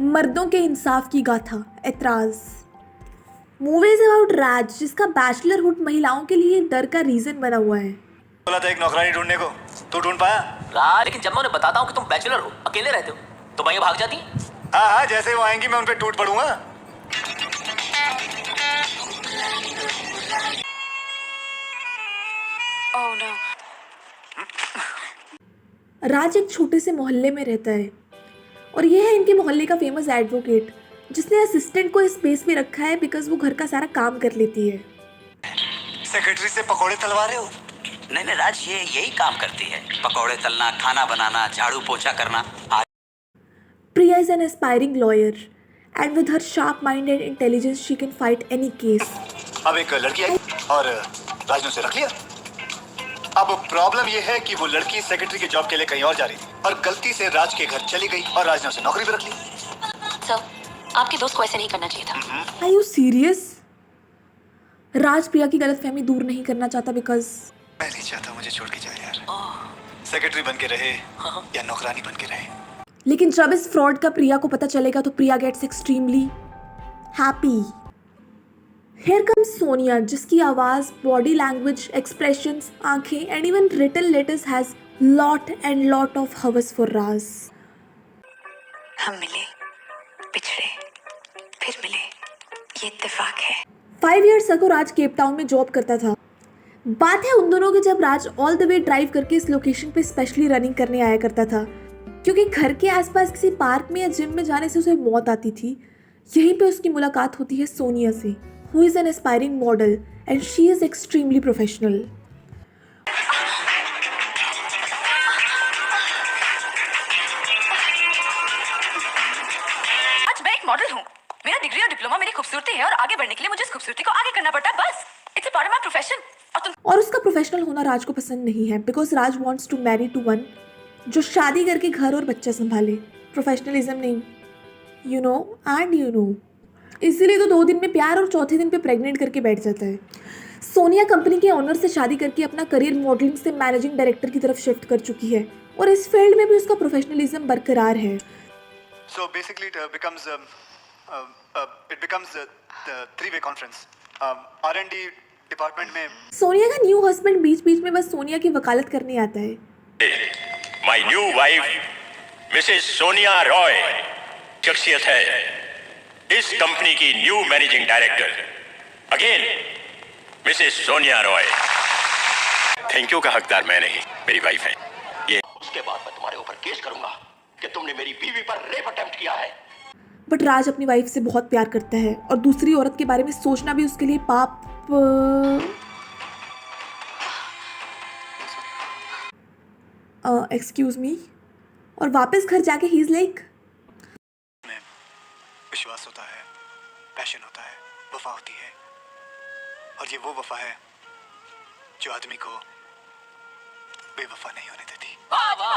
मर्दों के इंसाफ की गाथा, ऐतराज। मूवीज अबाउट राज, जिसका बैचलरहुड महिलाओं के लिए डर का रीजन बना हुआ है। बोला था एक नौकरानी ढूंढने को, तू ढूंढ पाया? राज, लेकिन जब मैं उन्हें बताता हूँ कि तुम बैचलर हो, अकेले रहते हो, तो भाई भाग जाती। हाँ हाँ, जैसे वो आएंगी मैं उन पे टूट पड़ूंगा। Oh no. राज एक छोटे से मोहल्ले में रहता है और ये है इनके मोहल्ले का फेमस एडवोकेट, जिसने असिस्टेंट को इस स्पेस में रखा है बिकॉज वो घर का सारा काम कर लेती है। सेक्रेटरी से पकोड़े तलवा रहे हो? नहीं नहीं राज, ये यही काम करती है, पकौड़े तलना, खाना बनाना, झाड़ू पोछा करना। Priya is an aspiring lawyer and with her sharp-minded intelligence she can fight any case. अब एक लड़की आई और राज ने उसे रख लिया। अब प्रॉब्लम ये है कि वो लड़की सेक्रेटरी के जॉब के लिए कहीं और जा रही थी और गलती से राज के घर चली गई और राज ने उसे नौकरी पे रख ली। सर, आपके दोस्त को ऐसे नहीं करना चाहिए था। Are you serious? राज प्रिया की गलतफहमी दूर नहीं करना चाहता बिकॉज मैं नहीं चाहता मुझे छोड़ के जाए यार। सेक्रेटरी बन के रहे या नौकरानी बन के रहे। लेकिन जब इस फ्रॉड का प्रिया को पता चलेगा तो Priya gets extremely happy. Here comes Sonia, जिसकी आवाज, बॉडी लैंग्वेज, एक्सप्रेशंस, आंखें and even written letters has lot and lot of हवस फॉर राज। हम मिले, बिछड़े, फिर मिले, ये इत्तेफाक है। 5 years ago राज केप टाउन में जॉब करता था। बात है उन दोनों की जब राज ऑल द वे ड्राइव करके इस लोकेशन पे स्पेशली रनिंग करने आया करता था, क्योंकि घर के आसपास किसी पार्क में या जिम में जाने से उसे मौत आती थी। यहीं पे उसकी मुलाकात होती है सोनिया से, who is an aspiring model and she is extremely professional. आज मैं एक मॉडल हूँ। मेरा डिग्री और डिप्लोमा मेरी खूबसूरती है और आगे बढ़ने के लिए मुझे इस खूबसूरती को आगे करना पड़ता है, बस। It's a part of my profession. और उसका प्रोफेशनल होना राज को पसंद नहीं है because Raj wants to marry to one जो शादी करके घर और बच्चा संभाले, प्रोफेशनलिज्म नहीं। You know and you know. इसीलिए तो 2 दिन में प्यार और चौथे दिन पे प्रेग्नेंट करके बैठ जाता है। सोनिया कंपनी के ऑनर से शादी करके अपना करियर मॉडलिंग से मैनेजिंग डायरेक्टर की तरफ शिफ्ट कर चुकी है और इस फील्ड में भी उसका प्रोफेशनलिज्म बरकरार है। So basically it becomes the three-way conference. R&D department में सोनिया का न्यू हस्बैंड बीच बीच में बस सोनिया की वकालत करने आता है। My new wife, Mrs. Sonia Roy, शख्सियत है इस कंपनी की new managing director. Again Mrs Sonia Roy. Thank you का हकदार मैं नहीं, मेरी वाइफ है ये। उसके बाद मैं तुम्हारे ऊपर केस करूंगा कि तुमने मेरी बीवी पर रेप अटेम्प्ट किया है। बट राज अपनी वाइफ से बहुत प्यार करता है और दूसरी औरत के बारे में सोचना भी उसके लिए पाप। Excuse me. और वापस घर जाके ही इज लाइक, विश्वास होता है, पैशन होता है, वफा होती है और ये वो वफा है जो आदमी को बेवफा नहीं होने देती।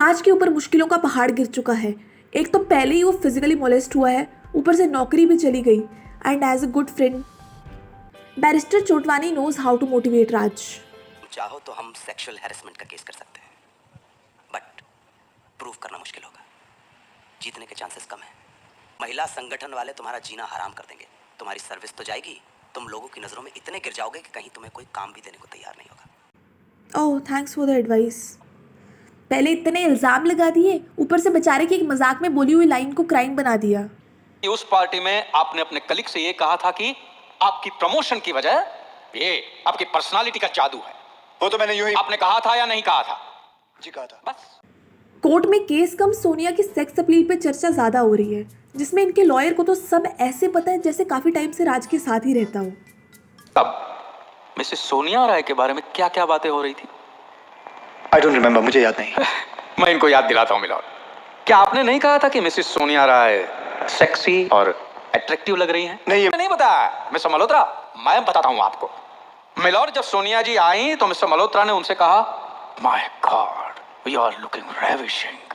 आज के ऊपर मुश्किलों का पहाड़ गिर चुका है। एक तो पहले ही वो फिजिकली मोलेस्ट हुआ है, ऊपर से नौकरी भी चली गई and as a good friend barrister Chotwani knows how to motivate Raj. चाहो तो हम सेक्सुअल हैरेसमेंट का केस कर सकते हैं, बट प्रूव करना मुश्किल होगा। जीतने के चांसेस कम है। महिला संगठन वाले तुम्हारा जीना हराम कर देंगे। तुम्हारी सर्विस तो जाएगी, तुम लोगों की नज़रों में इतने गिर जाओगे कि कहीं तुम्हें कोई काम भी देने को तैयार नहीं होगा। ओह थैंक्स फॉर द एडवाइस। पहले इतने इल्ज़ाम लगा दिए, ऊपर से बेचारे की एक मजाक में बोली हुई लाइन को क्राइम बना दिया। उस पार्टी में आपने अपने कलीग से ये कहा था कि आपकी प्रमोशन की वजह ये आपकी पर्सनालिटी का जादू है। वो तो मैंने यूं ही आपने कहा था या नहीं कहा था? जी कहा था। बस। कोर्ट में केस कम सोनिया की सेक्स अपील पे चर्चा ज़्यादा हो रही है, जिसमें इनके लॉयर को तो सब ऐसे पता है जैसे काफ़ी टाइम से राज के साथ ही रहता हो। तब मिसेस सोनिया राय के बारे में क्या क्या बातें हो रही थी? आई डोंट रिमेम्बर, मुझे याद नहीं। मैं इनको याद दिलाता हूँ मिलॉर्ड। क्या आपने नहीं कहा था कि मिसेस सोनिया राय सेक्सी और अट्रैक्टिव लग रही हैं? नहीं बताया मिस्टर मल्होत्रा, मैं बताता हूँ आपको। मिलॉर्ड, जब सोनिया जी आई तो मिस्टर मल्होत्रा ने उनसे कहा, my God you are looking ravishing.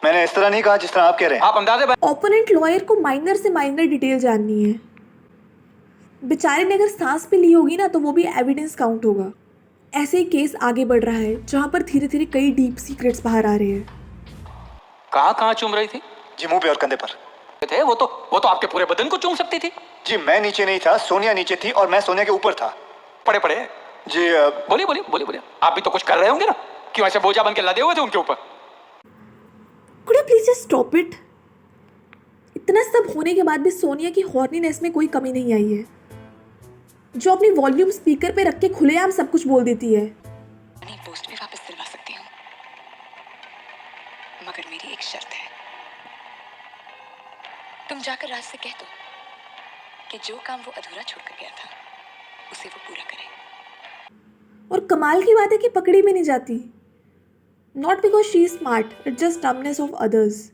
मैंने इस तरह नहीं कहा जिस तरह आप कह रहे हैं। आप अंदाजे ओपोनेंट लॉयर को माइनर से माइनर डिटेल जाननी है। बेचारे ने अगर सांस भी ली होगी ना तो वो भी एविडेंस काउंट होगा। ऐसे ही केस आगे बढ़ रहा है जहाँ पर धीरे धीरे कई डीप सीक्रेट्स बाहर आ रहे हैं। कहाँ चुम रही थी? जी मुंह पे और कंधे पर। थे वो तो आपके पूरे बदन को चूम सकती थी। जी मैं नीचे नहीं था, सोनिया नीचे थी और मैं सोनिया के ऊपर था। पड़े पड़े जी बोलिए आप भी तो कुछ कर रहे होंगे ना, क्यों ऐसे बोझा बन के लदे हुए थे उनके ऊपर। Could you please just stop it. इतना सब होने के बाद भी सोनिया की हॉर्नीनेस में कोई कमी नहीं आई है, जो अपनी वॉल्यूम स्पीकर पे रख के खुलेआम सब कुछ बोल देती है। अपनी पोस्ट भी वापस दिलवा सकती हूँ, मगर मेरी एक शर्त है। तुम जाकर राज से कह दो कि जो काम वो अधूरा छोड़कर गया था उसे वो पूरा करे। और कमाल की बात है कि पकड़ी भी नहीं जाती। Not because she is smart, it just dumbness of others.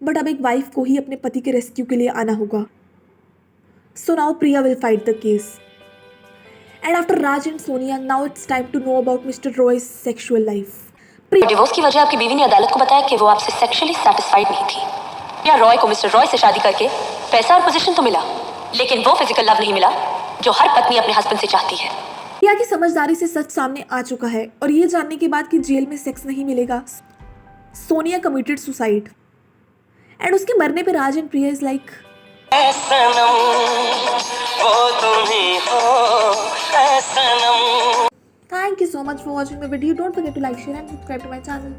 But अब एक वाइफ को ही अपने पति के रेस्क्यू के लिए आना होगा। So now Priya will fight the case. And after Raj and Sonia, now it's time to know about mister Roy's sexual life. Divorce की वजह आपकी बीवी ने अदालत को बताया कि वो आपसे सेक्सुअली सैटिस्फाइड नहीं थी। या रॉय को मिस्टर रॉय से शादी करके पैसा और पोजीशन तो मिला, लेकिन वो फिजिकल लव नहीं मिला जो हर पत्नी अपने हस्बैंड से चाहती है। प्रिया की समझदारी से सच सामने आ चुका है और ये जानने के बाद कि जेल में सेक्स नहीं मिलेगा, सोनिया कमिटेड सुसाइड। एंड उसके मरने पे Raj and Priya is like, thank you so much for watching my video. Don't forget to like, share and subscribe to my channel.